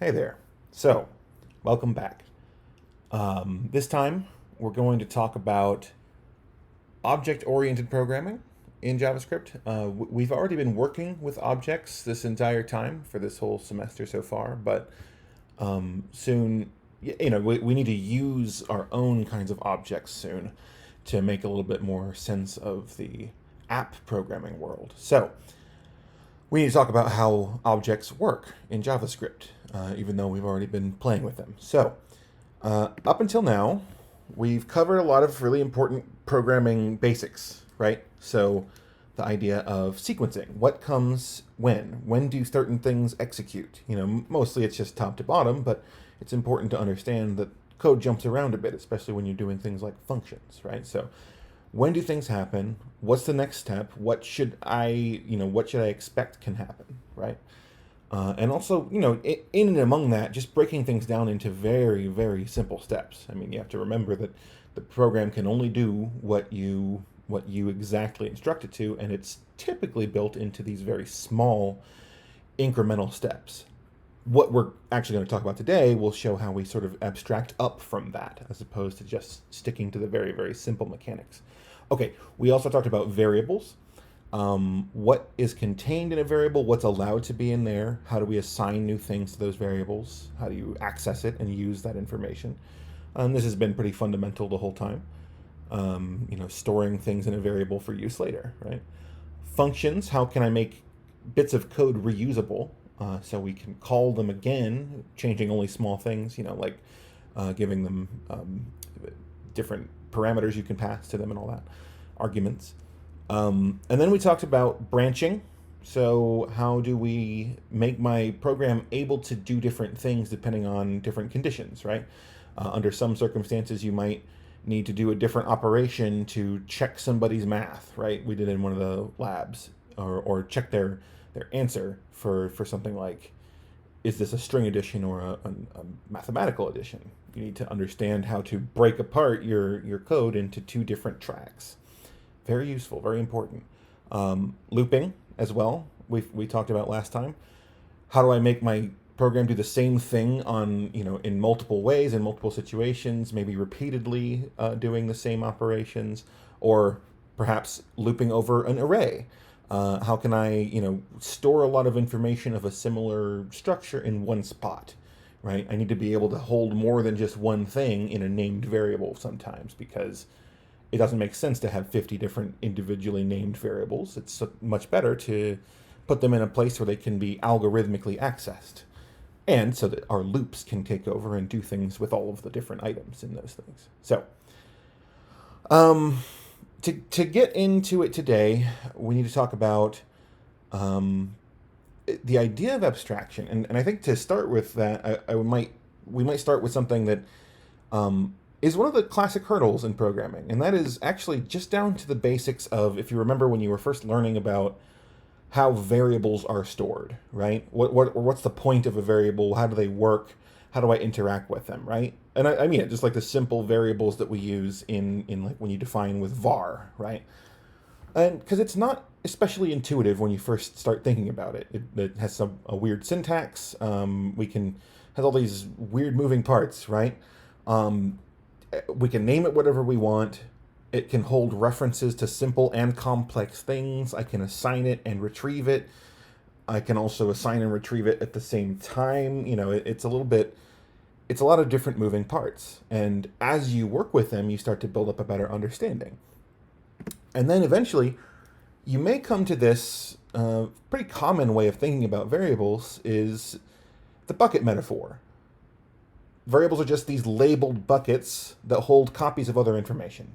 Hey there. So, welcome back. This time, we're going to talk about object-oriented programming in JavaScript. We've already been working with objects this entire time for this whole semester so far, but soon, we need to use our own kinds of objects soon to make a little bit more sense of the app programming world. So, we need to talk about how objects work in JavaScript, even though we've already been playing with them. So, up until now, we've covered a lot of really important programming basics, right? So, the idea of sequencing. What comes when? When do certain things execute? Mostly it's just top to bottom, but it's important to understand that code jumps around a bit, especially when you're doing things like functions, right? So, when do things happen? What's the next step? What should I expect can happen, right? And also, in and among that, just breaking things down into very, very simple steps. I mean, you have to remember that the program can only do what you exactly instruct it to, and it's typically built into these very small incremental steps. What we're actually going to talk about today will show how we sort of abstract up from that, as opposed to just sticking to the very, very simple mechanics. Okay, we also talked about variables. What is contained in a variable, what's allowed to be in there, how do we assign new things to those variables, how do you access it and use that information. This has been pretty fundamental the whole time. Storing things in a variable for use later, right? Functions, how can I make bits of code reusable so we can call them again, changing only small things, like giving them different parameters you can pass to them and all that, arguments. And then we talked about branching. So how do we make my program able to do different things depending on different conditions, right? Under some circumstances, you might need to do a different operation to check somebody's math, right? We did in one of the labs, or check their answer for something like, is this a string addition or a mathematical addition? You need to understand how to break apart your code into two different tracks. Very useful, very important. Looping as well, we talked about last time. How do I make my program do the same thing in multiple ways, in multiple situations, maybe repeatedly doing the same operations, or perhaps looping over an array? How can I, store a lot of information of a similar structure in one spot, right? I need to be able to hold more than just one thing in a named variable sometimes, because it doesn't make sense to have 50 different individually named variables. It's much better to put them in a place where they can be algorithmically accessed, and so that our loops can take over and do things with all of the different items in those things. So, to get into it today, we need to talk about the idea of abstraction, and I think to start with that, we might start with something that is one of the classic hurdles in programming, and that is actually just down to the basics of, if you remember when you were first learning about how variables are stored, right? What's the point of a variable? How do they work? How do I interact with them, right? And I mean it just like the simple variables that we use in like when you define with var, right? And because it's not especially intuitive when you first start thinking about it. It has a weird syntax. Has all these weird moving parts, right? We can name it whatever we want. It can hold references to simple and complex things. I can assign it and retrieve it. I can also assign and retrieve it at the same time. It's a lot of different moving parts. And as you work with them, you start to build up a better understanding. And then eventually, you may come to this pretty common way of thinking about variables is the bucket metaphor. Variables are just these labeled buckets that hold copies of other information,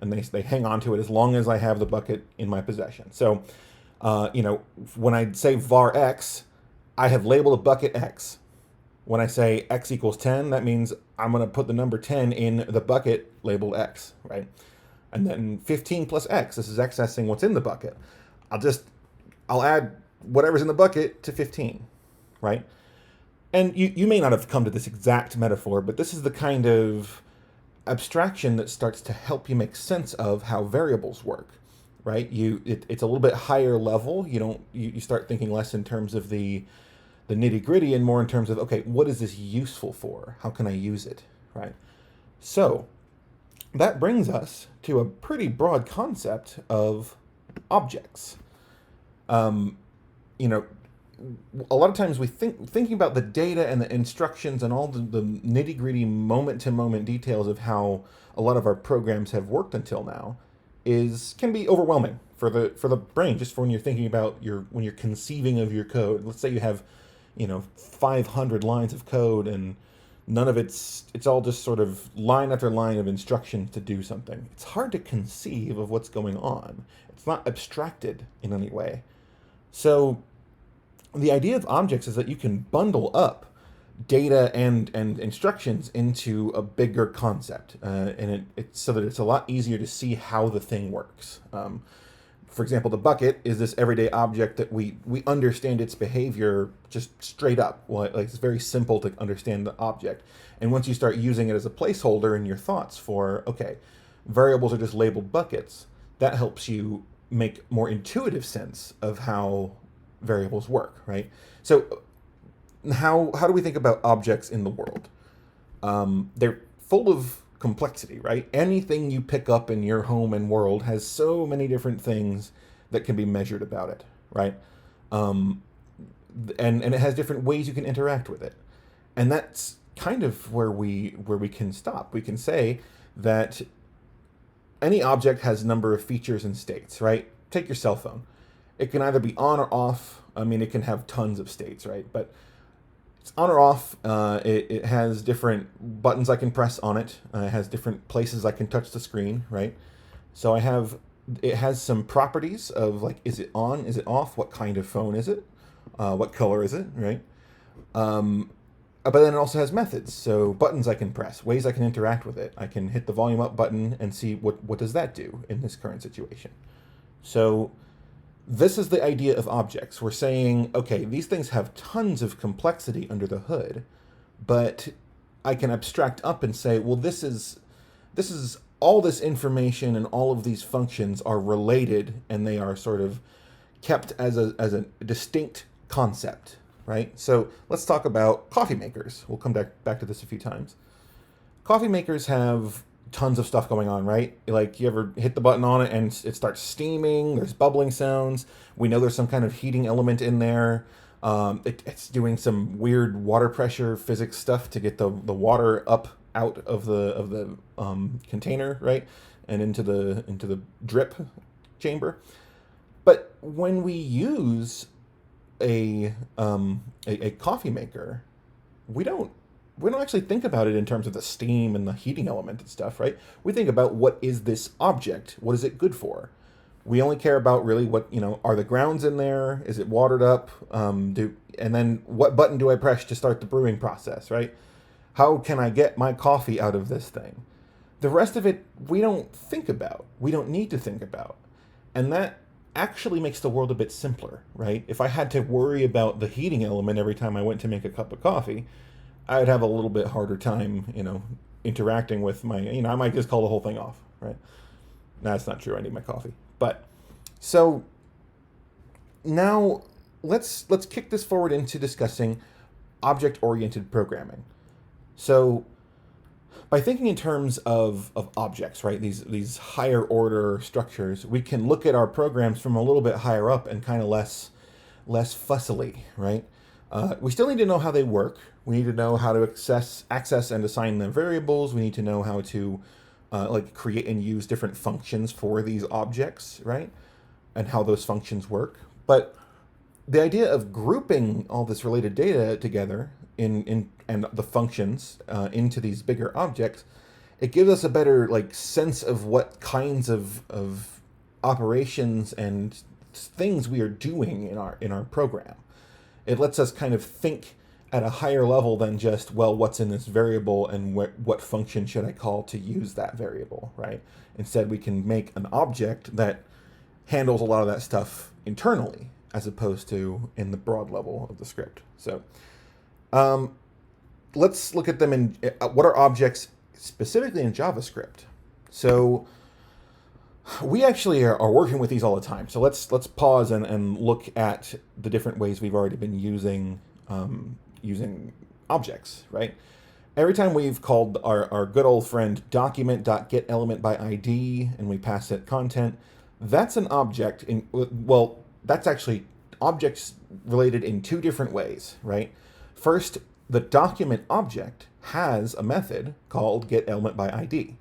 and they hang on to it as long as I have the bucket in my possession. So, when I say var x, I have labeled a bucket x. When I say x equals 10, that means I'm going to put the number 10 in the bucket labeled x, right? And then 15 plus x, this is accessing what's in the bucket. I'll add whatever's in the bucket to 15, right? And you may not have come to this exact metaphor, but this is the kind of abstraction that starts to help you make sense of how variables work, right? It's a little bit higher level. You start thinking less in terms of the the nitty gritty and more in terms of, okay, what is this useful for? How can I use it, right? So that brings us to a pretty broad concept of objects. Um, you know, a lot of times we thinking about the data and the instructions and all the nitty gritty moment to moment details of how a lot of our programs have worked until now can be overwhelming for the brain, just for when you're thinking about when you're conceiving of your code. Let's say you have 500 lines of code, and none of it's all just sort of line after line of instructions to do something. It's hard to conceive of what's going on. It's not abstracted in any way. So the idea of objects is that you can bundle up data and instructions into a bigger concept, and it's so that it's a lot easier to see how the thing works. For example, the bucket is this everyday object that we understand its behavior just straight up. Well, like, it's very simple to understand the object. And once you start using it as a placeholder in your thoughts for, okay, variables are just labeled buckets, that helps you make more intuitive sense of how variables work, right? So how do we think about objects in the world? They're full of complexity, right? Anything you pick up in your home and world has so many different things that can be measured about it, right? And it has different ways you can interact with it. And that's kind of where we can stop. We can say that any object has a number of features and states, right? Take your cell phone. It can either be on or off. I mean, it can have tons of states, right? But it's on or off. It has different buttons I can press on it. It has different places I can touch the screen, right? So it has some properties of, like, is it on? Is it off? What kind of phone is it? What color is it, right? But then it also has methods. So buttons I can press, ways I can interact with it. I can hit the volume up button and see what does that do in this current situation. So this is the idea of objects. We're saying, okay, these things have tons of complexity under the hood, but I can abstract up and say, well, this is all this information and all of these functions are related, and they are sort of kept as a distinct concept, right? So let's talk about coffee makers. We'll come back to this a few times. Coffee makers have tons of stuff going on, right? Like, you ever hit the button on it and it starts steaming, there's bubbling sounds. We know there's some kind of heating element in there. It's doing some weird water pressure physics stuff to get the water up out of the container, right? And into the drip chamber. But when we use a coffee maker, we don't actually think about it in terms of the steam and the heating element and stuff, right? We think about, what is this object? What is it good for? We only care about really what, are the grounds in there? Is it watered up? And then what button do I press to start the brewing process, right? How can I get my coffee out of this thing? The rest of it, we don't think about. We don't need to think about. And that actually makes the world a bit simpler, right? If I had to worry about the heating element every time I went to make a cup of coffee, I would have a little bit harder time, interacting with my, I might just call the whole thing off, right? That's not true. I need my coffee. But so now let's kick this forward into discussing object-oriented programming. So by thinking in terms of objects, right, these higher order structures, we can look at our programs from a little bit higher up and kind of less fussily, right? We still need to know how they work. We need to know how to access and assign them variables. We need to know how to create and use different functions for these objects, right? And how those functions work. But the idea of grouping all this related data together and the functions into these bigger objects, it gives us a better sense of what kinds of operations and things we are doing in our program. It lets us kind of think at a higher level than just, well, what's in this variable and what function should I call to use that variable, right? Instead, we can make an object that handles a lot of that stuff internally, as opposed to in the broad level of the script. So let's look at them in what are objects specifically in JavaScript. So we actually are working with these all the time. So let's pause and look at the different ways we've already been using using objects, right? Every time we've called our good old friend document.getElementById and we pass it content, that's an object in, well, that's actually objects related in two different ways, right? First, the document object has a method called getElementById,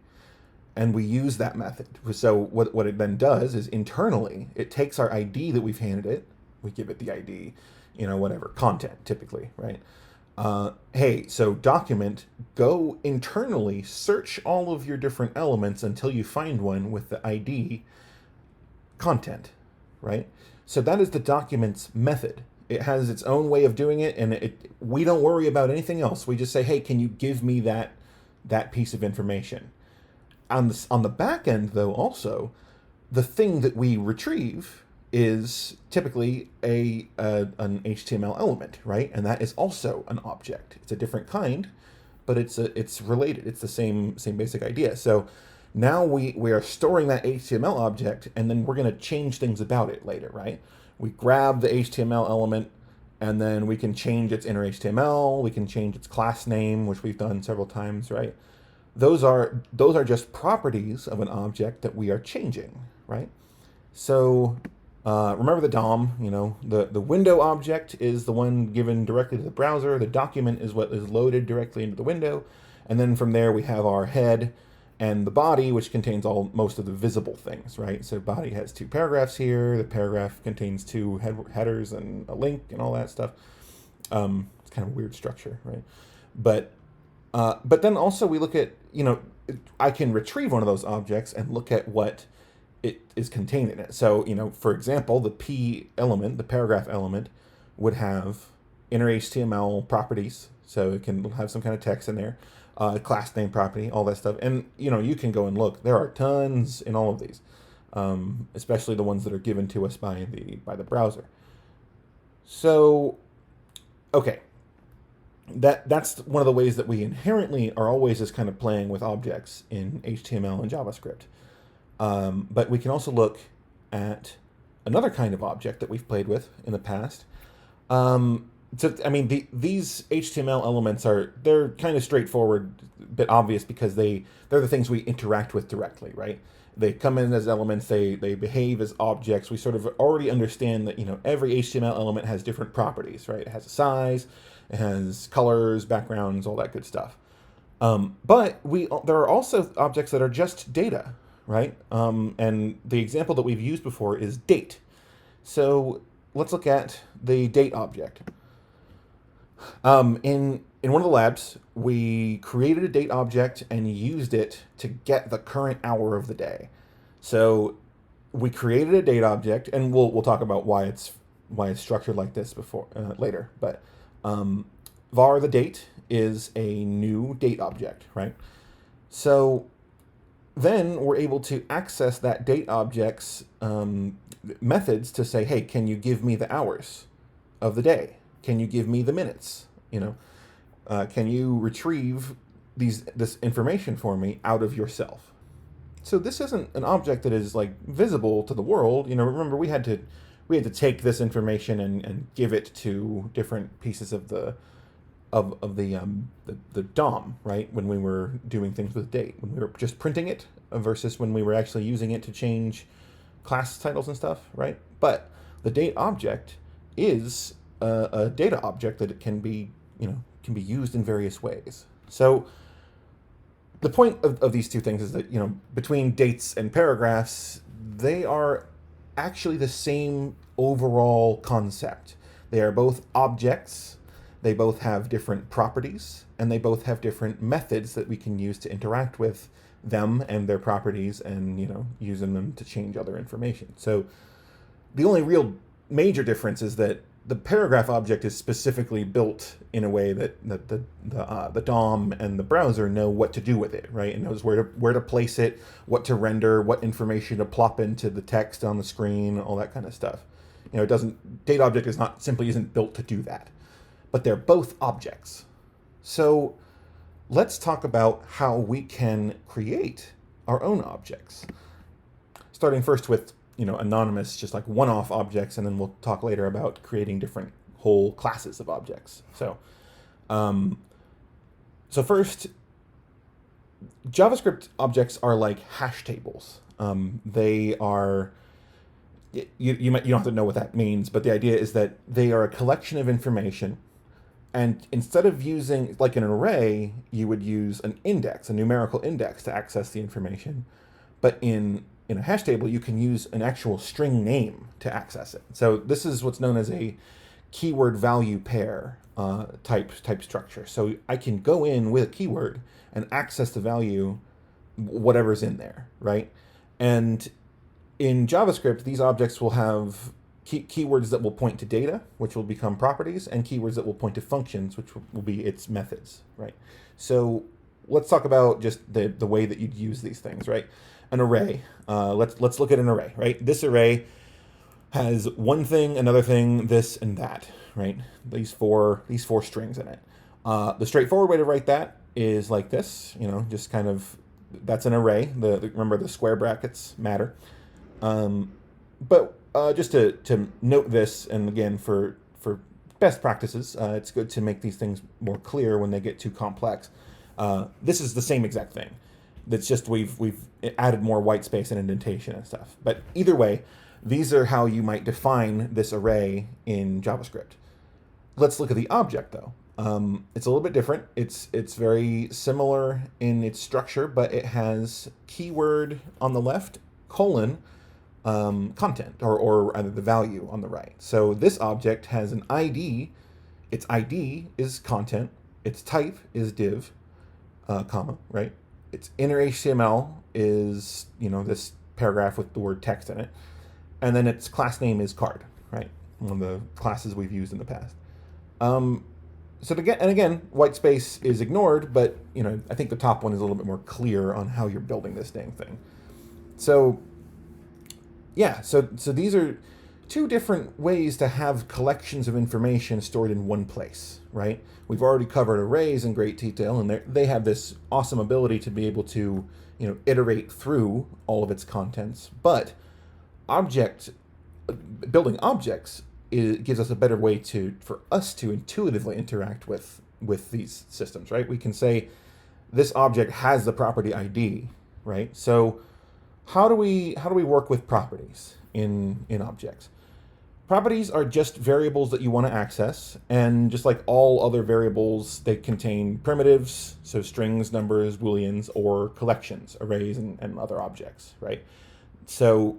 and we use that method. So what it then does is internally, it takes our ID that we've handed it, we give it the ID, whatever, content typically, right? Hey, so document, go internally, search all of your different elements until you find one with the ID content, right? So that is the document's method. It has its own way of doing it, and we don't worry about anything else. We just say, hey, can you give me that piece of information? On the back end, though, also, the thing that we retrieve is typically an HTML element, right? And that is also an object. It's a different kind, but it's related. It's the same basic idea. So now we are storing that HTML object, and then we're going to change things about it later, right? We grab the HTML element, and then we can change its inner HTML. We can change its class name, which we've done several times, right? Those are just properties of an object that we are changing, right? So remember the DOM, the window object is the one given directly to the browser. The document is what is loaded directly into the window. And then from there we have our head and the body, which contains most of the visible things, right? So body has two paragraphs here. The paragraph contains two headers and a link and all that stuff. It's kind of a weird structure, right? But then also we look at, I can retrieve one of those objects and look at what it is contained in it. So, for example, the P element, the paragraph element, would have inner HTML properties. So it can have some kind of text in there, class name property, all that stuff. And, you can go and look. There are tons in all of these, especially the ones that are given to us by the browser. So, okay. That's one of the ways that we inherently are always just kind of playing with objects in HTML and JavaScript. But we can also look at another kind of object that we've played with in the past. These HTML elements they're kind of straightforward, a bit obvious because they're the things we interact with directly, right? They come in as elements, they behave as objects. We sort of already understand that, every HTML element has different properties, right? It has a size, it has colors, backgrounds, all that good stuff. But there are also objects that are just data, right? And the example that we've used before is date. So let's look at the date object. In one of the labs, we created a date object and used it to get the current hour of the day. So we created a date object, and we'll talk about why it's structured like this later. But var the date is a new date object, right? So then we're able to access that date object's methods to say, hey, can you give me the hours of the day? Can you give me the minutes? Can you retrieve this information for me out of yourself? So this isn't an object that is like visible to the world. Remember we had to take this information and give it to different pieces of the DOM, right? When we were doing things with date, when we were just printing it versus when we were actually using it to change class titles and stuff, right? But the date object is a data object that it can be used in various ways. So the point of these two things is that, between dates and paragraphs, they are actually the same overall concept. They are both objects, they both have different properties, and they both have different methods that we can use to interact with them and their properties and, using them to change other information. So the only real major difference is that the paragraph object is specifically built in a way that the DOM and the browser know what to do with it, right? It knows where to place it, what to render, what information to plop into the text on the screen, all that kind of stuff. Date object isn't built to do that, but they're both objects. So let's talk about how we can create our own objects. Starting first with anonymous, just like one-off objects, and then we'll talk later about creating different whole classes of objects. So first, JavaScript objects are like hash tables. They are you don't have to know what that means, but the idea is that they are a collection of information, and instead of using like an array, you would use an index, a numerical index, to access the information. But in a hash table, you can use an actual string name to access it. So this is what's known as a keyword value pair type structure. So I can go in with a keyword and access the value, whatever's in there, right? And in JavaScript, these objects will have keywords that will point to data, which will become properties, and keywords that will point to functions, which will be its methods, right? So let's talk about just the way that you'd use these things, right? An array. Let's look at an array, right? This array has one thing, another thing, this and that, right? These four strings in it. The straightforward way to write that is like this, just kind of, that's an array. Remember, the square brackets matter. But just to note this, and again, for best practices, it's good to make these things more clear when they get too complex. This is the same exact thing. That's just we've added more white space and indentation and stuff. But either way, these are how you might define this array in JavaScript. Let's look at the object, though. It's a little bit different. It's very similar in its structure, but it has keyword on the left, colon, content, or rather the value on the right. So this object has an ID. Its ID is content. Its type is div, comma, right? Its inner HTML is, this paragraph with the word text in it. And then its class name is card, right? One of the classes we've used in the past. So again, white space is ignored, but I think the top one is a little bit more clear on how you're building this dang thing. So yeah, so these are two different ways to have collections of information stored in one place, right? We've already covered arrays in great detail, and they have this awesome ability to be able to, iterate through all of its contents. But building objects gives us a better way for us to intuitively interact with these systems, right? We can say this object has the property ID, right? So how do we work with properties in objects? Properties are just variables that you want to access, and just like all other variables, they contain primitives, so strings, numbers, booleans, or collections, arrays, and other objects, right? So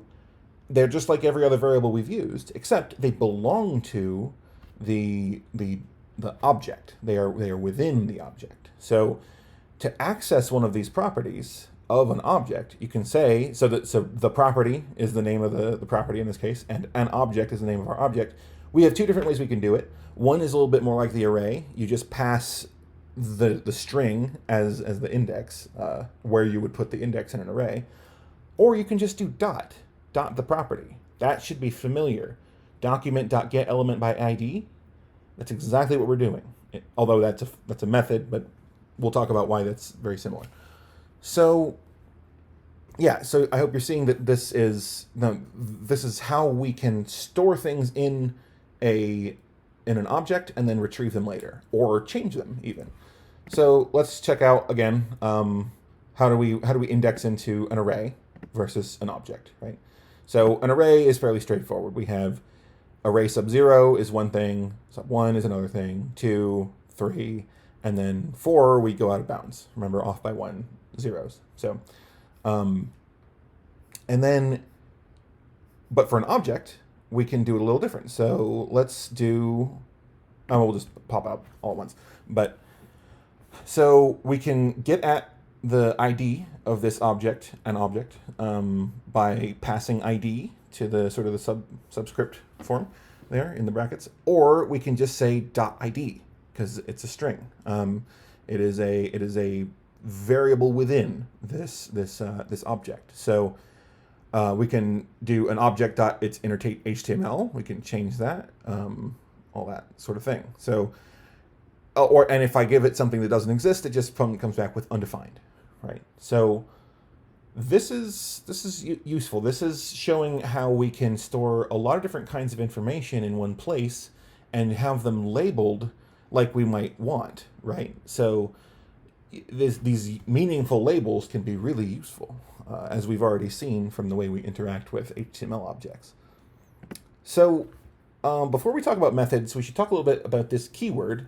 they're just like every other variable we've used, except they belong to the object. They are within the object. So to access one of these properties of an object, you can say, so the property is the name of the property in this case, and an object is the name of our object. We have two different ways we can do it. One is a little bit more like the array. You just pass the string as the index, where you would put the index in an array. Or you can just do dot the property. That should be familiar. Document.getElement by ID. That's exactly what we're doing. Although that's a method, but we'll talk about why that's very similar. So yeah, so I hope you're seeing that this is how we can store things in an object and then retrieve them later, or change them even. So let's check out again, how do we index into an array versus an object, right? So an array is fairly straightforward. We have array sub 0 is one thing, sub 1 is another thing, 2, 3, and then 4 we go out of bounds. Remember, off by 1 zeros. So, and then, but for an object, we can do it a little different. So let's do, we'll just pop out all at once. But so we can get at the ID of this object, by passing ID to the sort of the subscript form there in the brackets, or we can just say .id because it's a string. It is a variable within this object. So we can do an object dot its inner HTML. We can change that, all that sort of thing. So, and if I give it something that doesn't exist, it just comes back with undefined, right? So this is useful. This is showing how we can store a lot of different kinds of information in one place and have them labeled like we might want, right? So these meaningful labels can be really useful, as we've already seen from the way we interact with HTML objects. So before we talk about methods, we should talk a little bit about this keyword.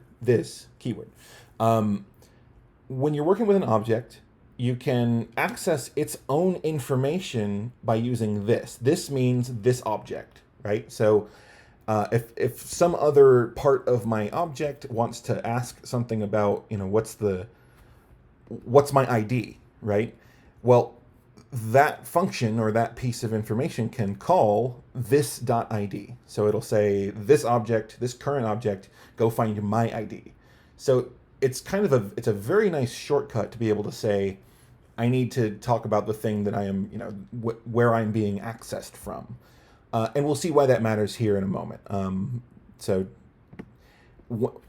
When you're working with an object, you can access its own information by using this. This means this object, right? So if some other part of my object wants to ask something about, what's my ID, right? Well, that function or that piece of information can call this.id. So it'll say this object, this current object, go find my ID. So it's kind of it's a very nice shortcut to be able to say, I need to talk about the thing that I am, where I'm being accessed from. And we'll see why that matters here in a moment.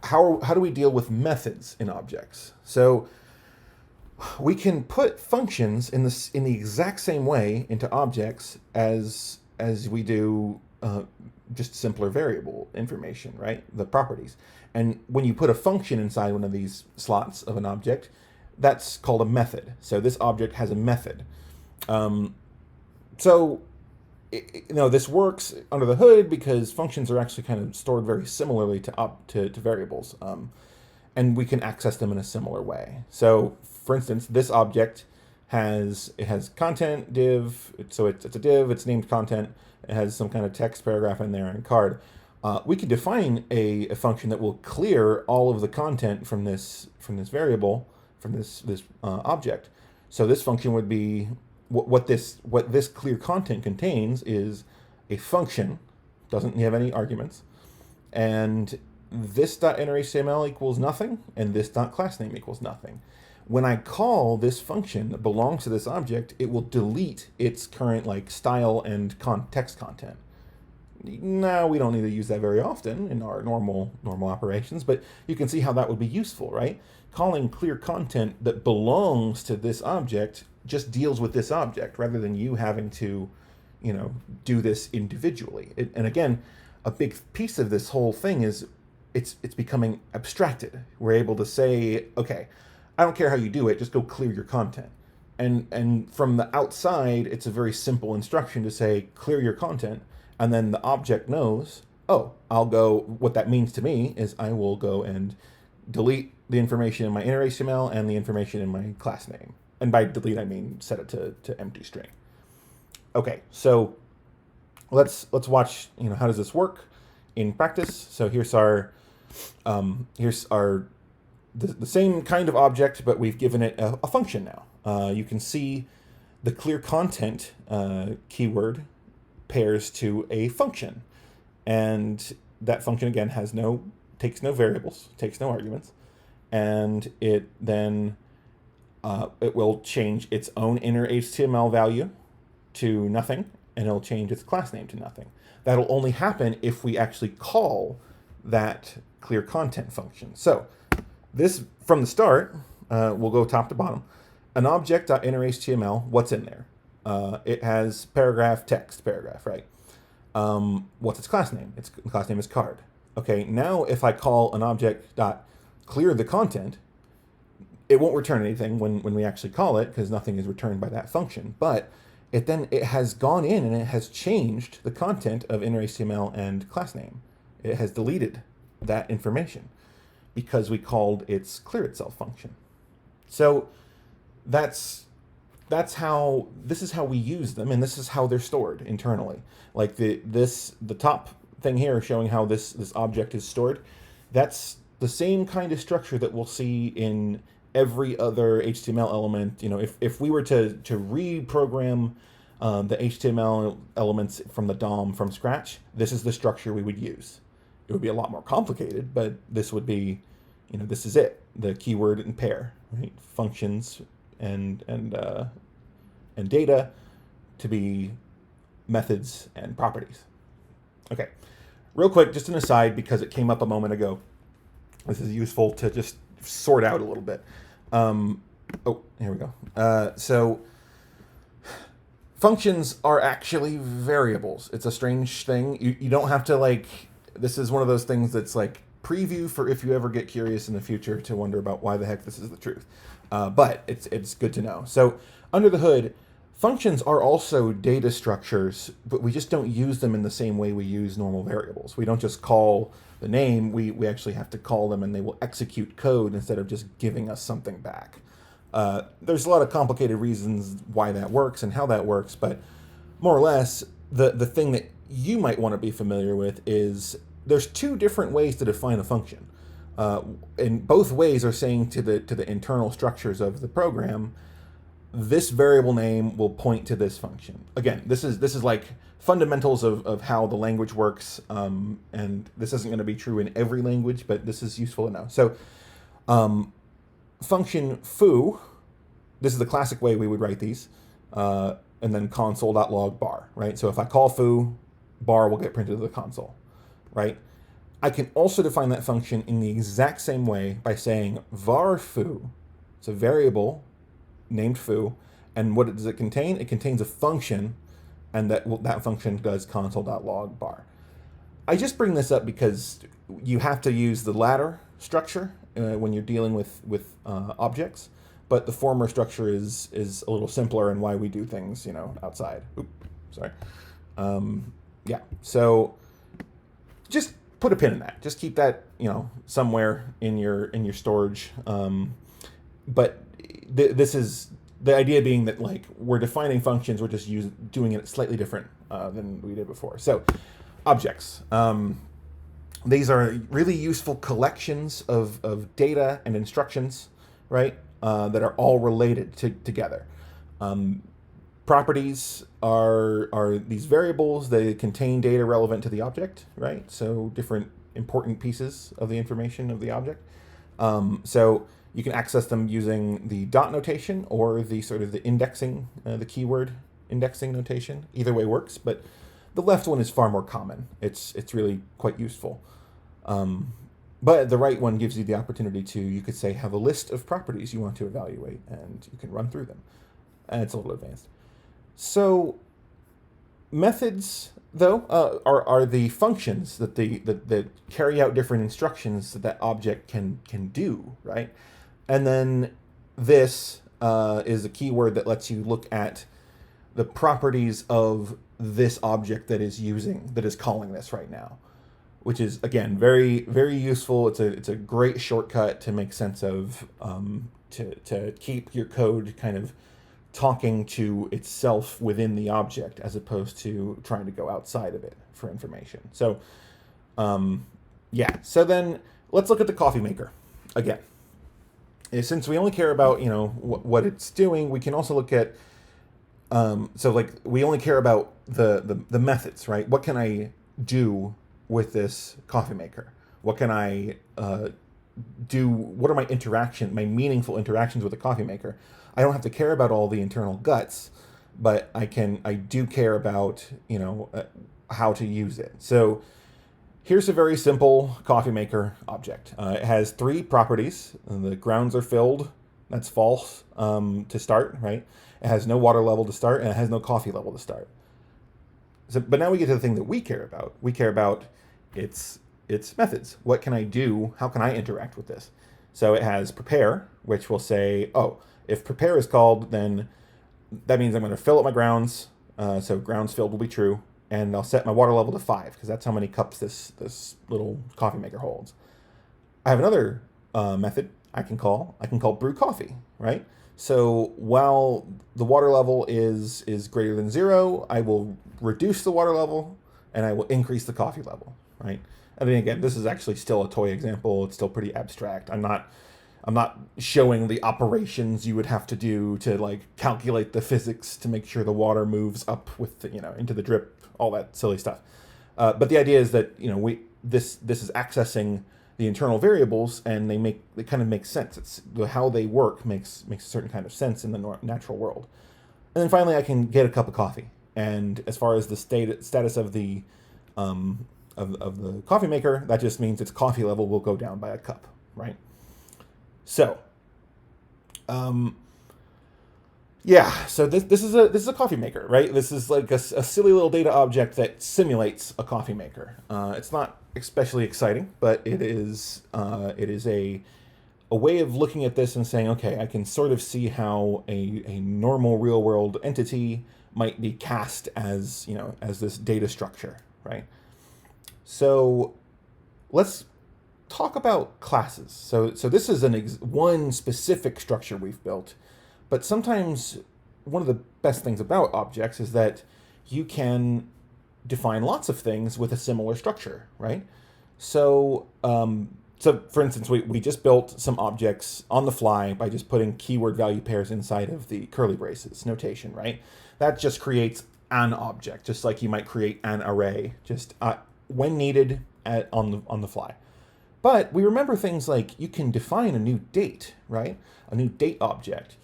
How do we deal with methods in objects? So we can put functions in the exact same way into objects as we do just simpler variable information, right? The properties. And when you put a function inside one of these slots of an object, that's called a method. So this object has a method. This works under the hood because functions are actually kind of stored very similarly to variables. And we can access them in a similar way. So, for instance, this object has content div, so it's a div, it's named content, it has some kind of text paragraph in there and card. We can define a function that will clear all of the content from this variable, from this object. So this function would be what this clear content contains is a function, doesn't have any arguments, and this.innerHTML equals nothing, and this.className equals nothing. When I call this function that belongs to this object, it will delete its current style and text content. Now, we don't need to use that very often in our normal operations, but you can see how that would be useful, right? Calling clear content that belongs to this object just deals with this object rather than you having to, do this individually. And again, a big piece of this whole thing is it's becoming abstracted. We're able to say, okay, I don't care how you do it, just go clear your content. And from the outside, it's a very simple instruction to say, clear your content. And then the object knows, what that means to me is I will go and delete the information in my inner HTML and the information in my class name. And by delete, I mean set it to empty string. Okay, so let's watch, how does this work in practice? So here's our the same kind of object, but we've given it a function now. You can see the clear content keyword pairs to a function, and that function again takes no variables, takes no arguments, and it then it will change its own inner HTML value to nothing, and it'll change its class name to nothing. That'll only happen if we actually call that clear content function. So this, from the start, we'll go top to bottom. An object.innerHTML, what's in there? It has text paragraph, right? What's its class name? Its class name is card. Okay, now if I call an object.clear the content, it won't return anything when we actually call it because nothing is returned by that function. But it has gone in and it has changed the content of inner HTML and class name. It has deleted that information because we called its clear itself function. So this is how we use them, and this is how they're stored internally. Like the top thing here showing how this object is stored, that's the same kind of structure that we'll see in every other HTML element. If we were to reprogram the HTML elements from the DOM from scratch, this is the structure we would use. It would be a lot more complicated, but this would be, this is it. The keyword and pair, right? Functions and data to be methods and properties. Okay, real quick, just an aside because it came up a moment ago. This is useful to just sort out a little bit. Here we go. So functions are actually variables. It's a strange thing. You don't have to this is one of those things that's like preview for if you ever get curious in the future to wonder about why the heck this is the truth. But it's good to know. So under the hood, functions are also data structures, but we just don't use them in the same way we use normal variables. We don't just call the name, we actually have to call them and they will execute code instead of just giving us something back. There's a lot of complicated reasons why that works and how that works, but more or less, the thing that you might want to be familiar with is there's two different ways to define a function. And both ways are saying to the internal structures of the program, this variable name will point to this function. Again, this is like fundamentals of how the language works, and this isn't going to be true in every language, but this is useful to know. So function foo, this is the classic way we would write these, and then console.log bar, right? So if I call foo, bar will get printed to the console, right? I can also define that function in the exact same way by saying var foo. It's a variable named foo, and what does it contain? It contains a function, and that function does console.log bar. I just bring this up because you have to use the latter structure when you're dealing with objects, but the former structure is a little simpler and why we do things, outside. Oops, sorry. Yeah, so just put a pin in that. Just keep that, somewhere in your storage. But this is the idea being that like we're defining functions, we're just doing it slightly different than we did before. So objects. These are really useful collections of data and instructions, right? That are all related together. Properties are these variables. They contain data relevant to the object, right? So different important pieces of the information of the object. So you can access them using the dot notation or the sort of the indexing, the keyword indexing notation. Either way works, but the left one is far more common. It's really quite useful. But the right one gives you the opportunity to, you could say, have a list of properties you want to evaluate, and you can run through them. And it's a little advanced. So methods, though, are the functions that carry out different instructions that object can do, right? And then this is a keyword that lets you look at the properties of this object that is calling this right now, which is, again, very, very useful. It's a great shortcut to make sense of, to keep your code kind of talking to itself within the object as opposed to trying to go outside of it for information. So, yeah. So then let's look at the coffee maker again. Since we only care about, what it's doing, we can also look at, so like we only care about the methods, right? What can I do with this coffee maker? What can I do? What are my meaningful interactions with the coffee maker? I don't have to care about all the internal guts, but I do care about, how to use it. So here's a very simple coffee maker object. It has three properties. The grounds are filled. That's false to start, right? It has no water level to start, and it has no coffee level to start. So, but now we get to the thing that we care about. We care about its methods. What can I do? How can I interact with this? So it has prepare, which will say, if prepare is called, then that means I'm going to fill up my grounds. So grounds filled will be true. And I'll set my water level to 5, because that's how many cups this little coffee maker holds. I have another method I can call brew coffee, right? So while the water level is greater than 0, I will reduce the water level and I will increase the coffee level, right? And then again, this is actually still a toy example. It's still pretty abstract. I'm not showing the operations you would have to do to like calculate the physics to make sure the water moves up with into the drip, all that silly stuff. But the idea is that this is accessing the internal variables, and they kind of make sense. It's how they work makes a certain kind of sense in the natural world. And then finally, I can get a cup of coffee. And as far as the status of the of the coffee maker, that just means its coffee level will go down by a cup, right? So, Yeah, so this is a coffee maker, right? This is like a silly little data object that simulates a coffee maker. It's not especially exciting, but it is a way of looking at this and saying, okay, I can sort of see how a normal real world entity might be cast as as this data structure, right? So let's talk about classes. So this is one specific structure we've built, but sometimes one of the best things about objects is that you can define lots of things with a similar structure, right? So for instance, we just built some objects on the fly by just putting keyword value pairs inside of the curly braces notation, right? That just creates an object, just like you might create an array, just when needed on the fly. But we remember things like you can define a new date, right? A new date object,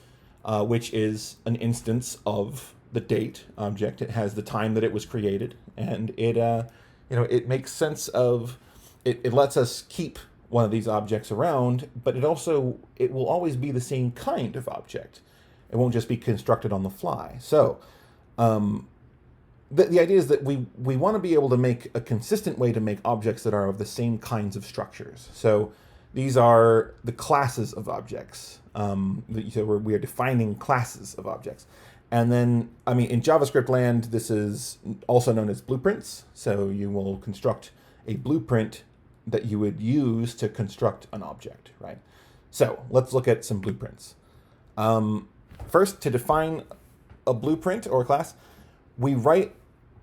which is an instance of the date object. It has the time that it was created, and it makes sense of it. It lets us keep one of these objects around, but it will always be the same kind of object. It won't just be constructed on the fly. So the idea is that we want to be able to make a consistent way to make objects that are of the same kinds of structures. So these are the classes of objects. So we are defining classes of objects. And then, in JavaScript land, this is also known as blueprints. So you will construct a blueprint that you would use to construct an object, right? So let's look at some blueprints. First, to define a blueprint or a class, we write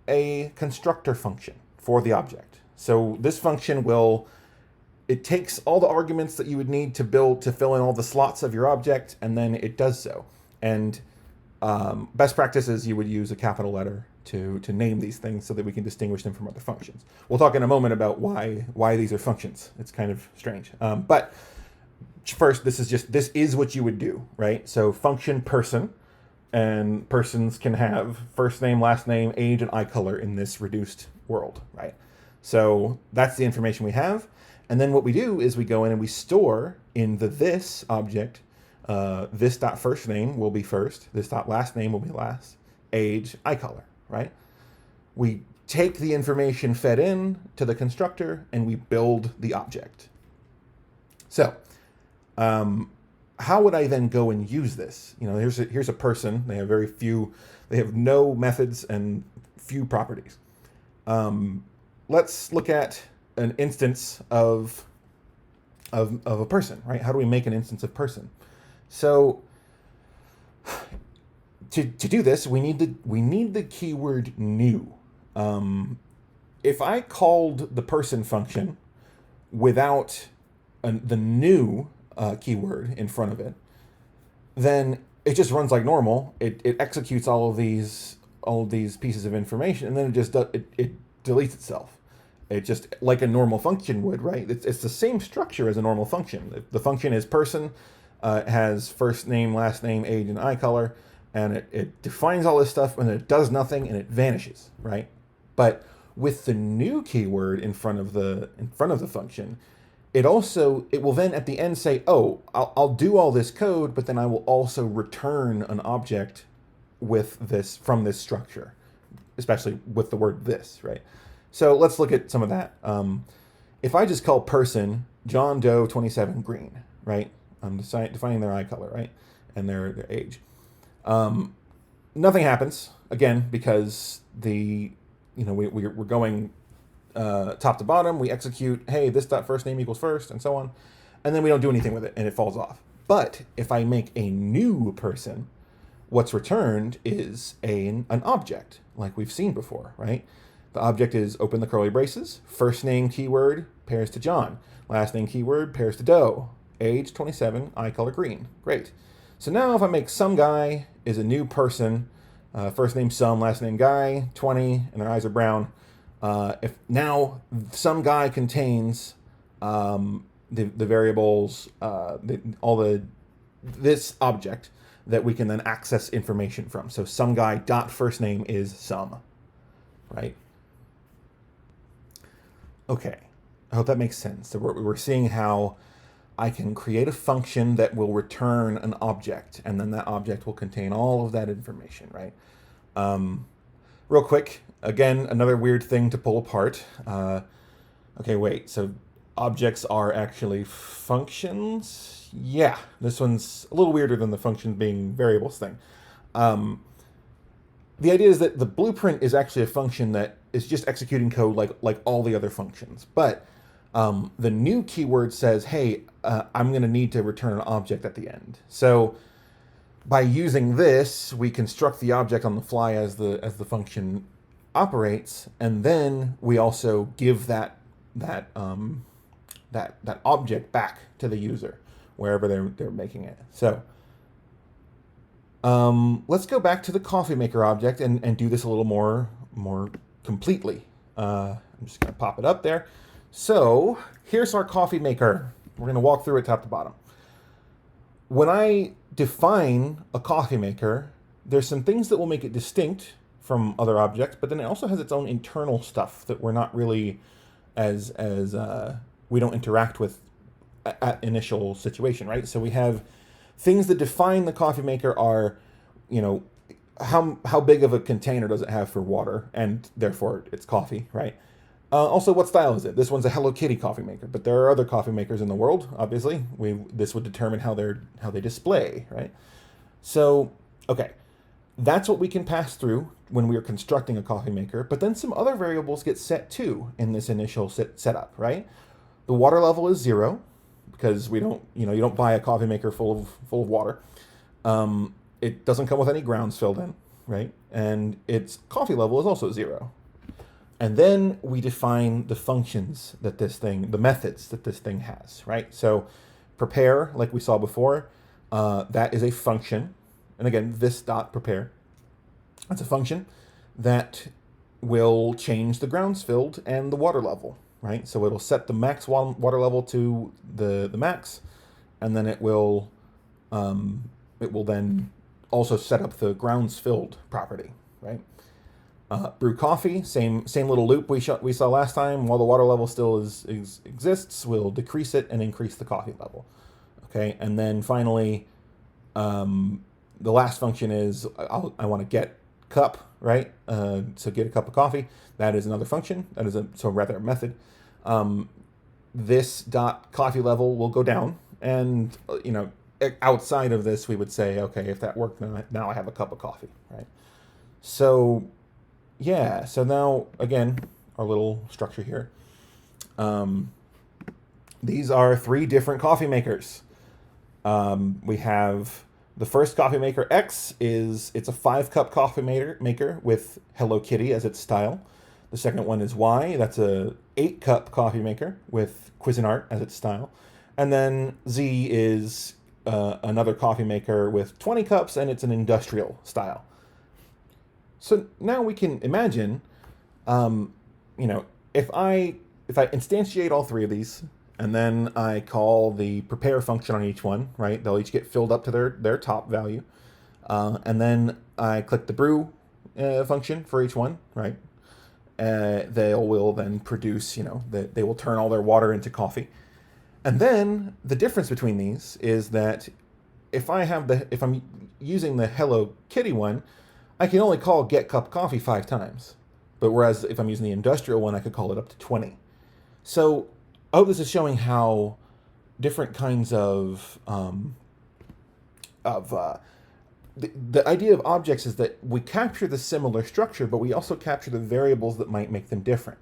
a constructor function for the object. So this function it takes all the arguments that you would need to fill in all the slots of your object, and then it does so. And best practice is you would use a capital letter to name these things so that we can distinguish them from other functions. We'll talk in a moment about why these are functions. It's kind of strange. But first, this is what you would do, right? So function person, and persons can have first name, last name, age, and eye color in this reduced world, right? So that's the information we have. And then what we do is we go in and we store in the this object, this.first name will be first, this.last name will be last, age, eye color, right? We take the information fed in to the constructor and we build the object. So, how would I then go and use this? Here's a person. They have no methods and few properties. Let's look at an instance of a person, right? How do we make an instance of person? So to do this, we need the keyword new. If I called the person function without the new keyword in front of it, then it just runs like normal. It executes all of these pieces of information, and then it deletes itself. It just like a normal function would, right? It's the same structure as a normal function. The function is person, has first name, last name, age, and eye color, and it defines all this stuff, and then it does nothing, and it vanishes, right? But with the new keyword in front of the function, it will then at the end say, oh, I'll do all this code, but then I will also return an object with this from this structure, especially with the word this, right? So let's look at some of that. If I just call person John Doe 27 green, right? I'm defining their eye color, right? And their age. Nothing happens, again, because we're going top to bottom. We execute, hey, this dot first name equals first, and so on. And then we don't do anything with it, and it falls off. But if I make a new person, what's returned is an object, like we've seen before, right? The object is open the curly braces, first name keyword pairs to John, last name keyword pairs to Doe, age 27, eye color green. Great. So now if I make some guy is a new person, first name some, last name guy, 20, and their eyes are brown. If now some guy contains the variables, this object that we can then access information from. So some guy dot first name is some, right? Okay, I hope that makes sense. So we're seeing how I can create a function that will return an object, and then that object will contain all of that information, right? Real quick, again, another weird thing to pull apart. Okay, wait, so objects are actually functions? Yeah, this one's a little weirder than the functions being variables thing. The idea is that the blueprint is actually a function that is just executing code like all the other functions. But the new keyword says, hey, I'm going to need to return an object at the end. So by using this, we construct the object on the fly as the function operates, and then we also give that object back to the user wherever they're making it. So let's go back to the coffee maker object and do this a little more completely. I'm just going to pop it up there. So here's our coffee maker. We're going to walk through it top to bottom. When I define a coffee maker, there's some things that will make it distinct from other objects, but then it also has its own internal stuff that we're not really as we don't interact with at initial situation, right? So we have things that define the coffee maker are, how big of a container does it have for water, and therefore it's coffee, right? Also, what style is it? This one's a Hello Kitty coffee maker, but there are other coffee makers in the world. Obviously, this would determine how they display, right? So, okay, that's what we can pass through when we are constructing a coffee maker. But then some other variables get set too in this initial setup, right? The water level is 0 because we don't, you don't buy a coffee maker full of water. It doesn't come with any grounds filled in, right? And its coffee level is also 0. And then we define the functions that the methods that this thing has, right? So prepare, like we saw before, that is a function. And again, this dot prepare, that's a function that will change the grounds filled and the water level, right? So it'll set the max water level to the max, and then it will then also set up the grounds filled property, right? Brew coffee, same little loop we saw last time. While the water level still exists, we'll decrease it and increase the coffee level. Okay, and then finally, the last function is I want to get cup, right? So get a cup of coffee. That is another function. That is rather a method. This dot coffee level will go down, and outside of this, we would say, okay, if that worked, now I have a cup of coffee, right? So yeah, so now, again, our little structure here. These are 3 different coffee makers. We have the first coffee maker X it's a 5-cup coffee maker with Hello Kitty as its style. The second one is Y, that's a 8-cup coffee maker with Cuisinart as its style. And then Z is another coffee maker with 20 cups, and it's an industrial style. So now we can imagine, if I instantiate all 3 of these, and then I call the prepare function on each one, right? They'll each get filled up to their top value. And then I click the brew function for each one, right? They will then produce, they will turn all their water into coffee. And then the difference between these is that if I'm using the Hello Kitty one, I can only call get cup coffee 5 times. But whereas if I'm using the industrial one, I could call it up to 20. So I hope this is showing how different kinds of the idea of objects is that we capture the similar structure, but we also capture the variables that might make them different.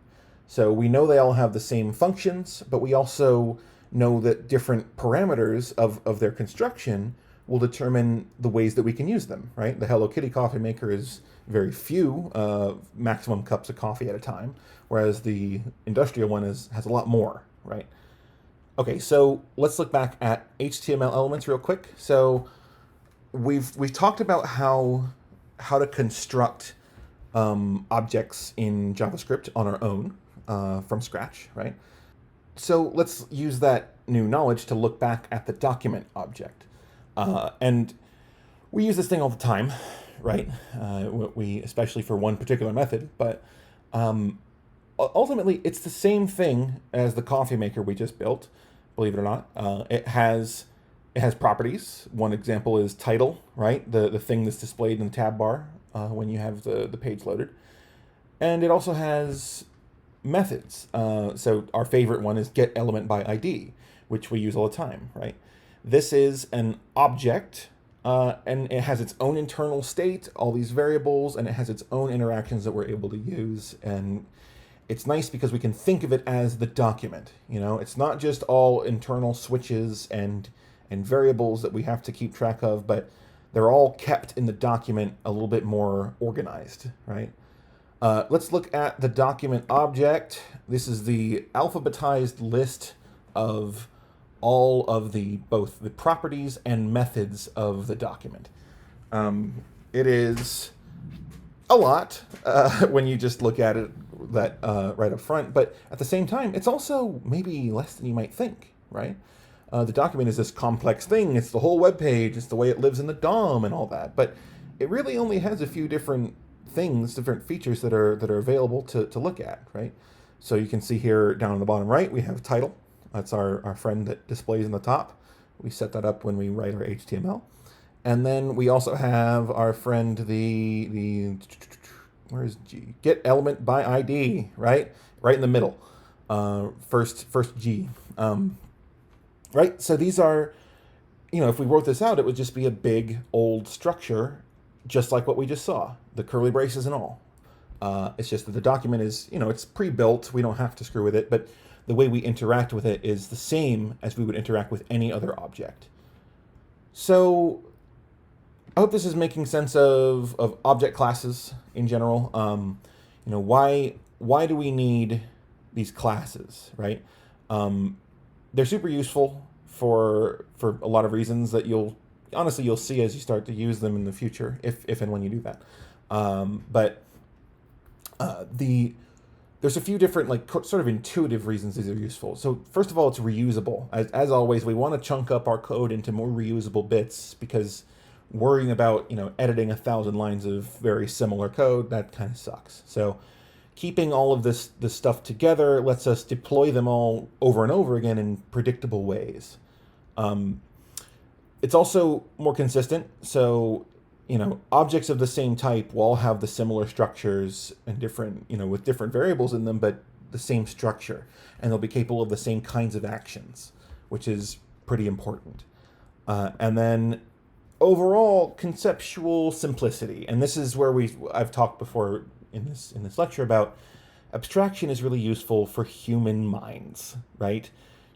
So we know they all have the same functions, but we also know that different parameters of their construction will determine the ways that we can use them, right? The Hello Kitty coffee maker is very few maximum cups of coffee at a time, whereas the industrial one has a lot more, right? Okay, so let's look back at HTML elements real quick. So we've talked about how to construct objects in JavaScript on our own from scratch, right? So let's use that new knowledge to look back at the document object. And we use this thing all the time, right? We especially for one particular method, but ultimately it's the same thing as the coffee maker we just built, believe it or not. It has properties. One example is title, right? The thing that's displayed in the tab bar when you have the page loaded. And it also has methods. So our favorite one is get element by ID, which we use all the time, right? This is an object, and it has its own internal state, all these variables, and it has its own interactions that we're able to use. And it's nice because we can think of it as the document. It's not just all internal switches and variables that we have to keep track of, but they're all kept in the document a little bit more organized, right? Let's look at the document object. This is the alphabetized list of all of both the properties and methods of the document. It is a lot when you just look at it right up front, but at the same time, it's also maybe less than you might think, right? The document is this complex thing. It's the whole web page. It's the way it lives in the DOM and all that. But it really only has a few different things, different features that are available to look at, right? So you can see here down on the bottom right, we have title. That's our friend that displays in the top. We set that up when we write our HTML. And then we also have our friend, the where is G? Get element by ID, right? Right in the middle. First G. Right? So these are, if we wrote this out, it would just be a big old structure, just like what we just saw, the curly braces and all. It's just that the document is, it's pre-built. We don't have to screw with it, but the way we interact with it is the same as we would interact with any other object. So I hope this is making sense of object classes in general. Why do we need these classes, right? They're super useful for a lot of reasons that you'll see as you start to use them in the future, if and when you do that. There's a few different sort of intuitive reasons these are useful. So first of all, it's reusable. As always, we want to chunk up our code into more reusable bits, because worrying about editing 1,000 lines of very similar code, that kind of sucks. So keeping all of this stuff together lets us deploy them all over and over again in predictable ways. It's also more consistent. So, objects of the same type will all have the similar structures and different, with different variables in them, but the same structure. And they'll be capable of the same kinds of actions, which is pretty important. And then overall conceptual simplicity. And this is where I've talked before in this lecture about abstraction is really useful for human minds, right?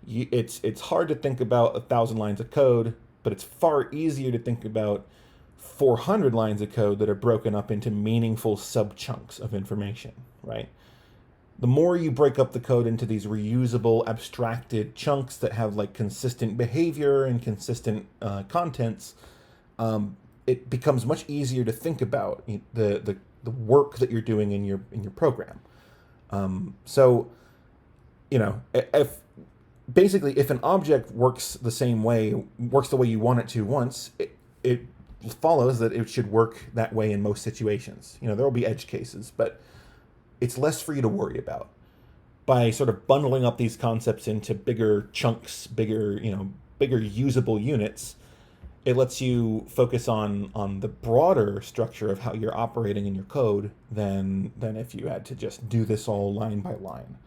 It's hard to think about 1,000 lines of code, but it's far easier to think about 400 lines of code that are broken up into meaningful sub-chunks of information, right? The more you break up the code into these reusable, abstracted chunks that have consistent behavior and consistent contents, it becomes much easier to think about the work that you're doing in your program. If an object works the way you want it to once, it follows that it should work that way in most situations. There will be edge cases, but it's less for you to worry about. By sort of bundling up these concepts into bigger chunks, bigger usable units, it lets you focus on the broader structure of how you're operating in your code than if you had to just do this all line by line.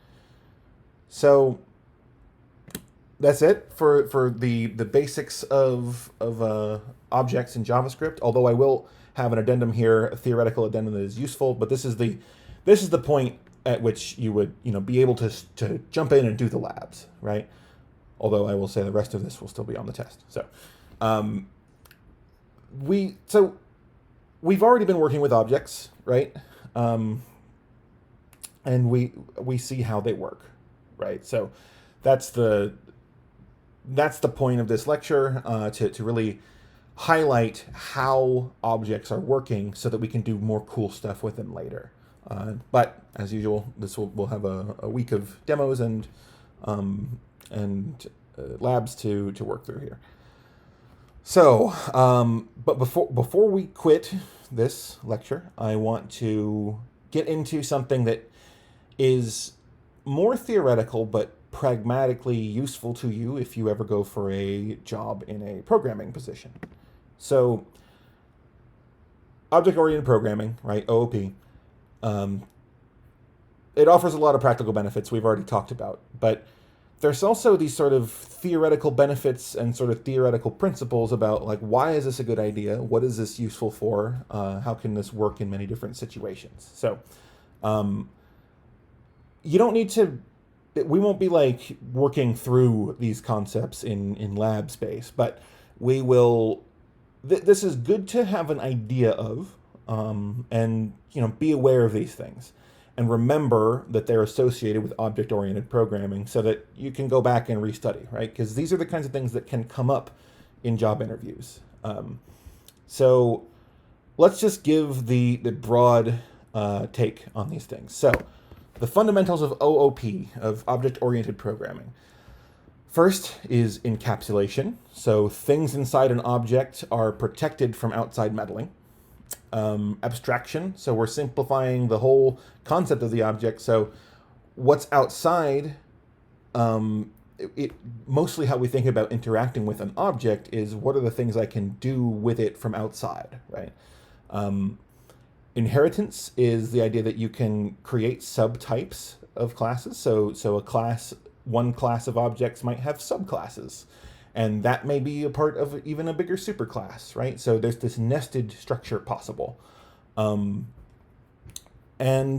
So that's it for the basics of objects in JavaScript. Although I will have an addendum here, a theoretical addendum that is useful, but this is the point at which you would be able to jump in and do the labs, right? Although I will say the rest of this will still be on the test. So we've already been working with objects, right? And we see how they work, right? So that's the point of this lecture, to really highlight how objects are working so that we can do more cool stuff with them later. But as usual, we'll have a week of demos and labs to work through here. So, but before we quit this lecture, I want to get into something that is more theoretical but pragmatically useful to you if you ever go for a job in a programming position. So, object-oriented programming, right, OOP, um, it offers a lot of practical benefits we've already talked about, but there's also these sort of theoretical benefits and sort of theoretical principles about, like, why is this a good idea? What is this useful for? How can this work in many different situations? So, you don't need to, we won't be like working through these concepts in lab space, but we will, this is good to have an idea of, and, be aware of these things. And remember that they're associated with object-oriented programming so that you can go back and restudy, right? Because these are the kinds of things that can come up in job interviews. So let's just give the broad take on these things. So the fundamentals of OOP, of object-oriented programming. First is encapsulation. So things inside an object are protected from outside meddling. Abstraction, so we're simplifying the whole concept of the object. So what's outside, mostly how we think about interacting with an object is what are the things I can do with it from outside, right? Inheritance is the idea that you can create subtypes of classes. So one class of objects might have subclasses. And that may be a part of even a bigger superclass, right? So there's this nested structure possible. And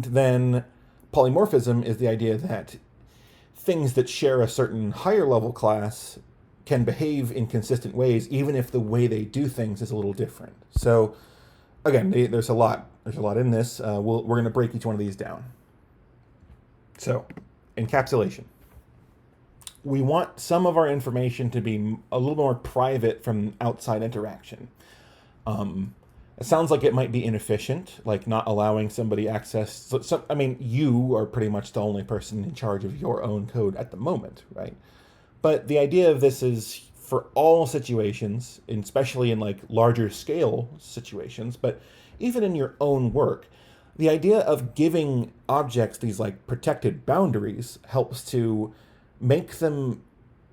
then polymorphism is the idea that things that share a certain higher level class can behave in consistent ways, even if the way they do things is a little different. So again, there's a lot in this. We're going to break each one of these down. So encapsulation. We want some of our information to be a little more private from outside interaction. It sounds like it might be inefficient, like not allowing somebody access. I mean, you are pretty much the only person in charge of your own code at the moment, right? But the idea of this is for all situations, and especially in like larger scale situations, but even in your own work, the idea of giving objects these like protected boundaries helps to make them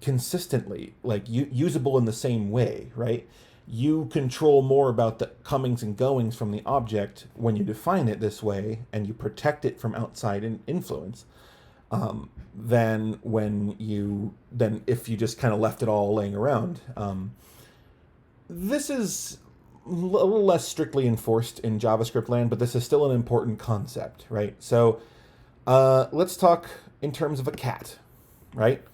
consistently like usable in the same way, right? You control more about the comings and goings from the object when you define it this way and you protect it from outside influence, than if you just kind of left it all laying around. This is a little less strictly enforced in JavaScript land, but this is still an important concept, right? So let's talk in terms of a cat. Right?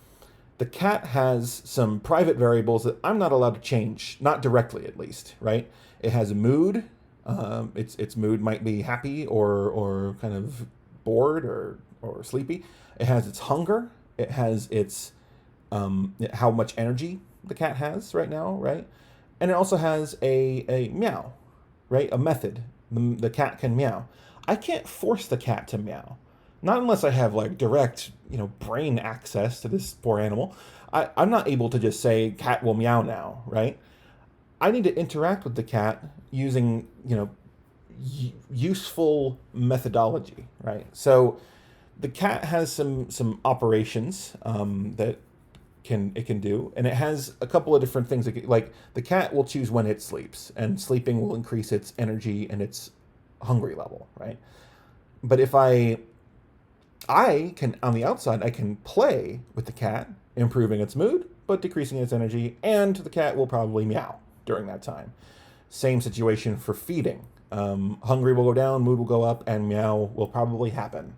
The cat has some private variables that I'm not allowed to change, not directly at least, right? It has a mood. Its mood might be happy or kind of bored or sleepy. It has its hunger. It has its how much energy the cat has right now, right? And it also has a meow, right? A method. The cat can meow. I can't force the cat to meow. Not unless I have like direct, brain access to this poor animal. I'm not able to just say cat will meow now, right? I need to interact with the cat using, useful methodology, right? So the cat has some operations that it can do, and it has a couple of different things. Like the cat will choose when it sleeps, and sleeping will increase its energy and its hungry level, right? But if I can, on the outside, I can play with the cat, improving its mood, but decreasing its energy, and the cat will probably meow during that time. Same situation for feeding. Hungry will go down, mood will go up, and meow will probably happen.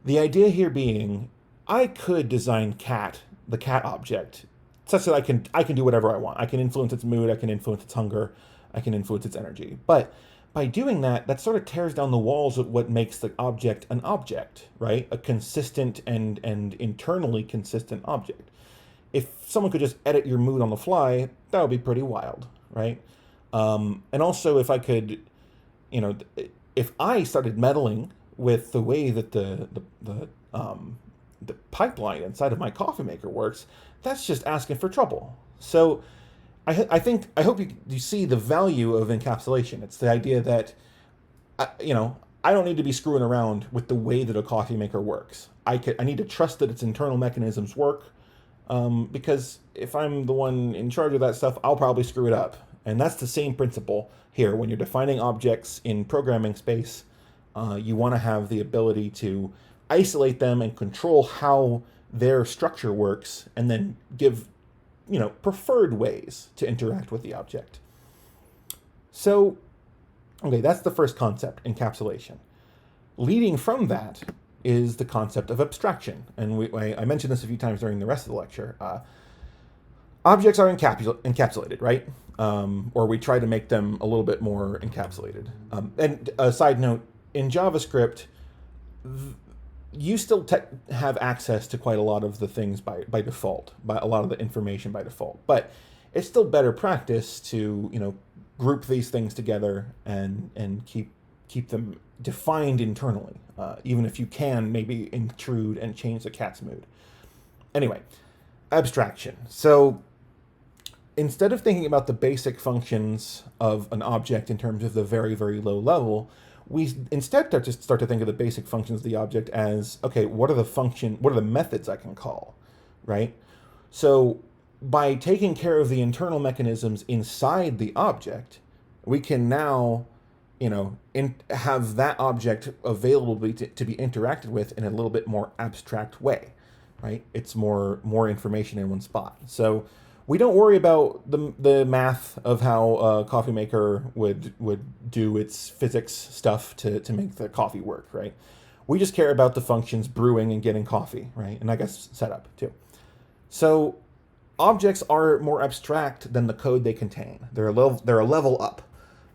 The idea here being, I could design the cat object, such that I can do whatever I want. I can influence its mood, I can influence its hunger, I can influence its energy. But by doing that sort of tears down the walls of what makes the object an object, right? A consistent and internally consistent object. If someone could just edit your mood on the fly, that would be pretty wild, right? And also if I could, if I started meddling with the way that the pipeline inside of my coffee maker works, that's just asking for trouble. So I hope you see the value of encapsulation. It's the idea that, I don't need to be screwing around with the way that a coffee maker works. I need to trust that its internal mechanisms work, because if I'm the one in charge of that stuff, I'll probably screw it up. And that's the same principle here. When you're defining objects in programming space, you want to have the ability to isolate them and control how their structure works, and then give, preferred ways to interact with the object. So, okay, that's the first concept, encapsulation. Leading from that is the concept of abstraction. And I mentioned this a few times during the rest of the lecture. Objects are encapsulated, right? Or we try to make them a little bit more encapsulated. And a side note, in JavaScript, you still have access to quite a lot of the things by default, by a lot of the information by default. But it's still better practice to, group these things together and keep them defined internally, even if you can maybe intrude and change the cat's mood. Anyway, abstraction. So instead of thinking about the basic functions of an object in terms of the very, very low level, we instead start to think of the basic functions of the object as, okay, what are the methods I can call, right? So by taking care of the internal mechanisms inside the object, we can now, have that object available to be interacted with in a little bit more abstract way, right? It's more information in one spot. So we don't worry about the math of how a coffee maker would do its physics stuff to make the coffee work, right? We just care about the functions brewing and getting coffee, right? And I guess setup too. So objects are more abstract than the code they contain. They're a level up.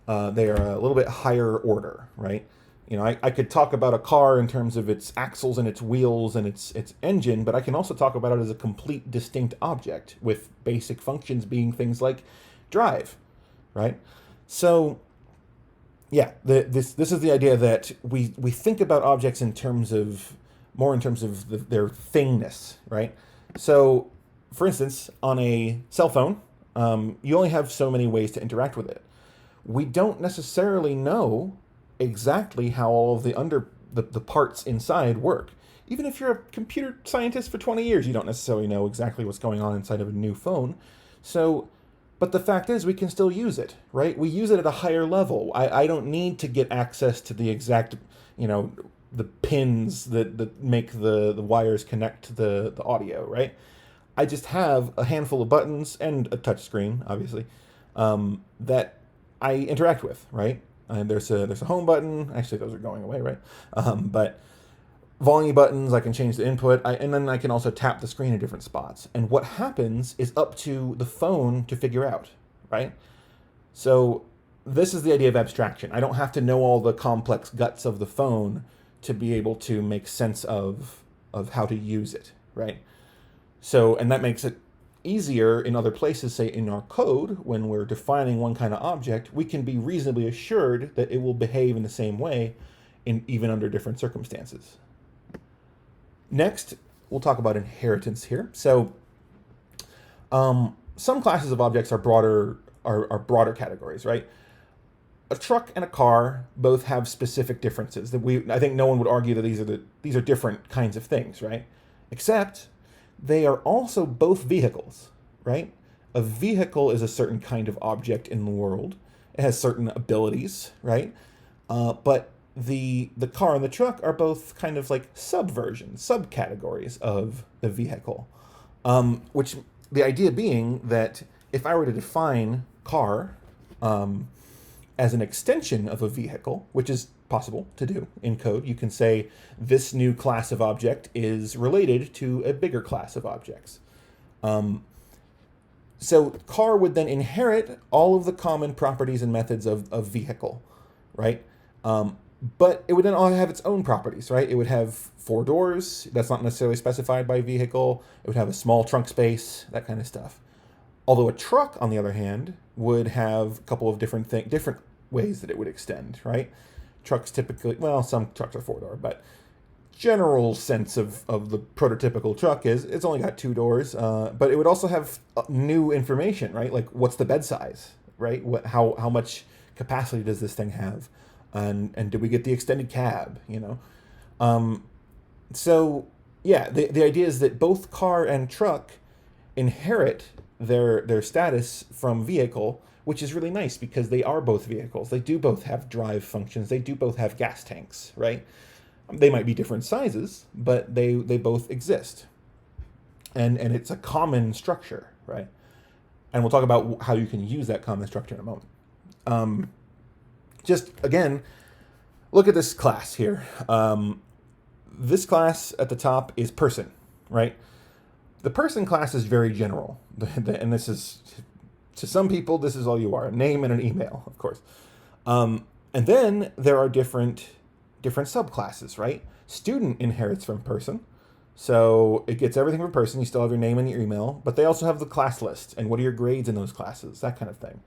They are a little bit higher order, right? I could talk about a car in terms of its axles and its wheels and its engine, but I can also talk about it as a complete distinct object with basic functions being things like drive, right? So, yeah, this is the idea that we think about objects in terms of their thingness, right? So, for instance, on a cell phone, you only have so many ways to interact with it. We don't necessarily know exactly how all of the parts inside work. Even if you're a computer scientist for 20 years, you don't necessarily know exactly what's going on inside of a new phone. So, but the fact is we can still use it, right? We use it at a higher level. I don't need to get access to the exact, the pins that make the wires connect to the audio, right? I just have a handful of buttons and a touch screen, obviously, that I interact with, right? And there's a home button. Actually, those are going away, right? But volume buttons, I can change the input, and then I can also tap the screen in different spots. And what happens is up to the phone to figure out, right? So this is the idea of abstraction. I don't have to know all the complex guts of the phone to be able to make sense of how to use it, right? So, and that makes it easier in other places, say in our code, when we're defining one kind of object, we can be reasonably assured that it will behave in the same way even under different circumstances. Next, we'll talk about inheritance here. So some classes of objects are broader categories, right? A truck and a car both have specific differences that I think no one would argue that these are different kinds of things, right? Except they are also both vehicles, right? A vehicle is a certain kind of object in the world. It has certain abilities, right? But the car and the truck are both kind of like subcategories of the vehicle. Which the idea being that if I were to define car as an extension of a vehicle, which is possible to do in code, you can say this new class of object is related to a bigger class of objects. So car would then inherit all of the common properties and methods of vehicle, right? But it would then all have its own properties, right? It would have 4 doors. That's not necessarily specified by vehicle. It would have a small trunk space, that kind of stuff. Although a truck, on the other hand, would have a couple of different ways that it would extend, right? Trucks typically, well, some trucks are 4-door, but general sense of the prototypical truck is it's only got 2 doors, but it would also have new information, right? Like what's the bed size, right? How much capacity does this thing have? and did we get the extended cab, you know? So yeah, the idea is that both car and truck inherit their status from vehicle, which is really nice because they are both vehicles. They do both have drive functions. They do both have gas tanks, right? They might be different sizes, but they both exist. And it's a common structure, right? And we'll talk about how you can use that common structure in a moment. Just again, look at this class here. This class at the top is person, right? The person class is very general. And this is, to some people, this is all you are, a name and an email, of course. And then there are different subclasses, right? Student inherits from person. So it gets everything from person. You still have your name and your email, but they also have the class list and what are your grades in those classes, that kind of thing.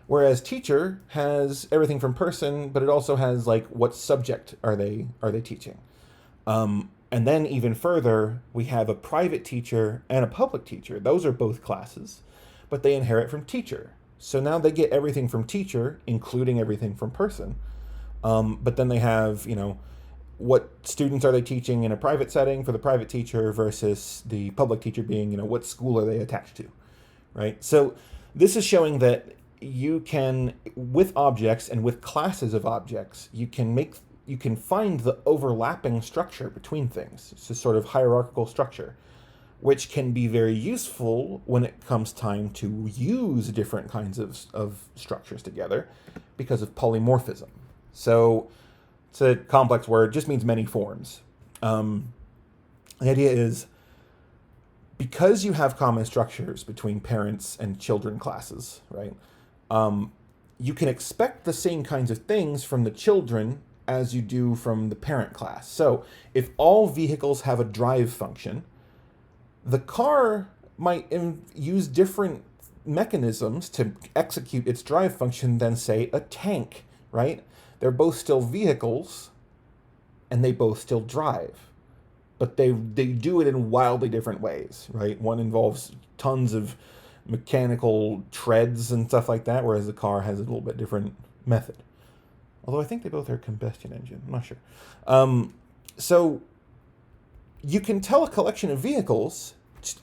Whereas teacher has everything from person, but it also has like what subject are they teaching. And then even further, we have a private teacher and a public teacher. Those are both classes, but they inherit from teacher. So now they get everything from teacher, including everything from person. But then they have, you know, what students are they teaching in a private setting for the private teacher versus the public teacher being, you know, what school are they attached to, right? So this is showing that you can, with objects and with classes of objects, you can find the overlapping structure between things. It's a sort of hierarchical structure, which can be very useful when it comes time to use different kinds of structures together because of polymorphism. So it's a complex word, just means many forms. The idea is, because you have common structures between parents and children classes, right? You can expect the same kinds of things from the children as you do from the parent class. So if all vehicles have a drive function, the car might use different mechanisms to execute its drive function than, say, a tank, right? They're both still vehicles, and they both still drive. But they do it in wildly different ways, right? One involves tons of mechanical treads and stuff like that, whereas the car has a little bit different method. Although I think they both are combustion engine. I'm not sure. So you can tell a collection of vehicles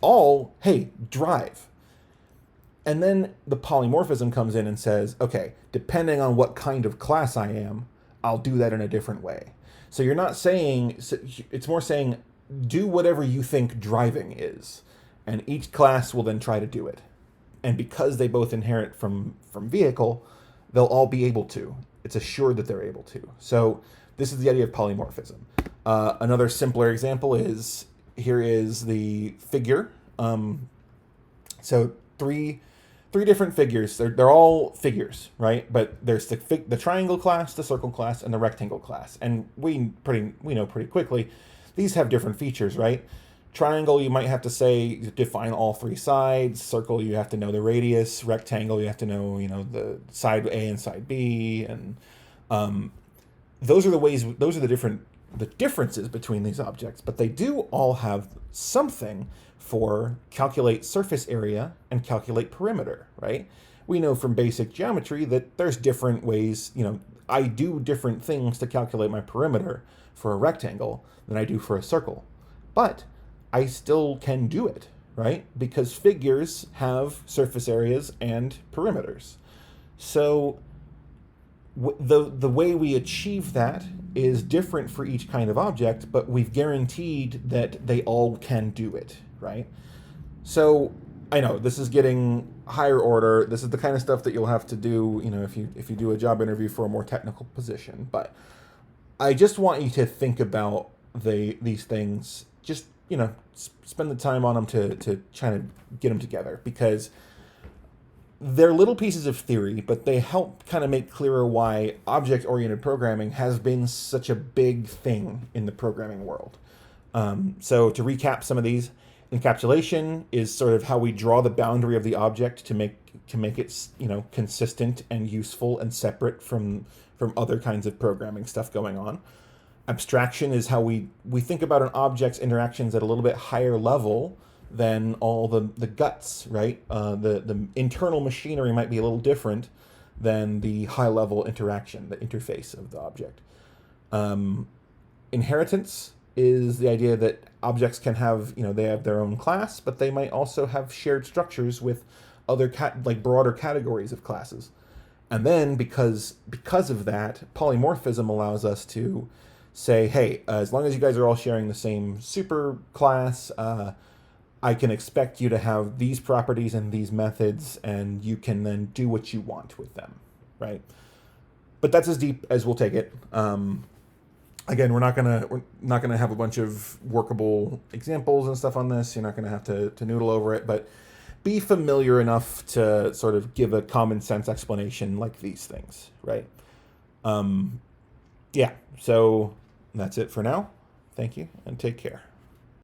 all, hey, drive. And then the polymorphism comes in and says, okay, depending on what kind of class I am, I'll do that in a different way. So you're not saying, it's more saying, do whatever you think driving is. And each class will then try to do it. And because they both inherit from vehicle, they'll all be able to. It's assured that they're able to. So this is the idea of polymorphism. Another simpler example is, here is the figure. So three different figures. They're all figures, right? But there's the triangle class, the circle class, and the rectangle class. And we know pretty quickly, these have different features, right? Triangle, you might have to say, define all three sides. Circle, you have to know the radius. Rectangle, you have to know, the side A and side B. And those are the differences between these objects. But they do all have something for calculate surface area and calculate perimeter, right? We know from basic geometry that there's different ways, I do different things to calculate my perimeter for a rectangle than I do for a circle. But I still can do it, right? Because figures have surface areas and perimeters. So the way we achieve that is different for each kind of object, but we've guaranteed that they all can do it, right? So I know this is getting higher order. This is the kind of stuff that you'll have to do, if you do a job interview for a more technical position. But I just want you to think about these things. Just spend the time on them to try to get them together, because they're little pieces of theory, but they help kind of make clearer why object-oriented programming has been such a big thing in the programming world. So to recap some of these, encapsulation is sort of how we draw the boundary of the object to make it consistent and useful and separate from other kinds of programming stuff going on. Abstraction is how we think about an object's interactions at a little bit higher level than all the guts, right? The internal machinery might be a little different, than the high-level interaction, the interface of the object. Um, Inheritance is the idea that objects can have, they have their own class, but they might also have shared structures with other like broader categories of classes. And then because of that, polymorphism allows us to say, hey, as long as you guys are all sharing the same super class, I can expect you to have these properties and these methods, and you can then do what you want with them, right? But that's as deep as we'll take it. Again, we're not gonna have a bunch of workable examples and stuff on this. You're not gonna have to noodle over it, but be familiar enough to sort of give a common sense explanation like these things, right? Yeah, so that's it for now. Thank you and take care.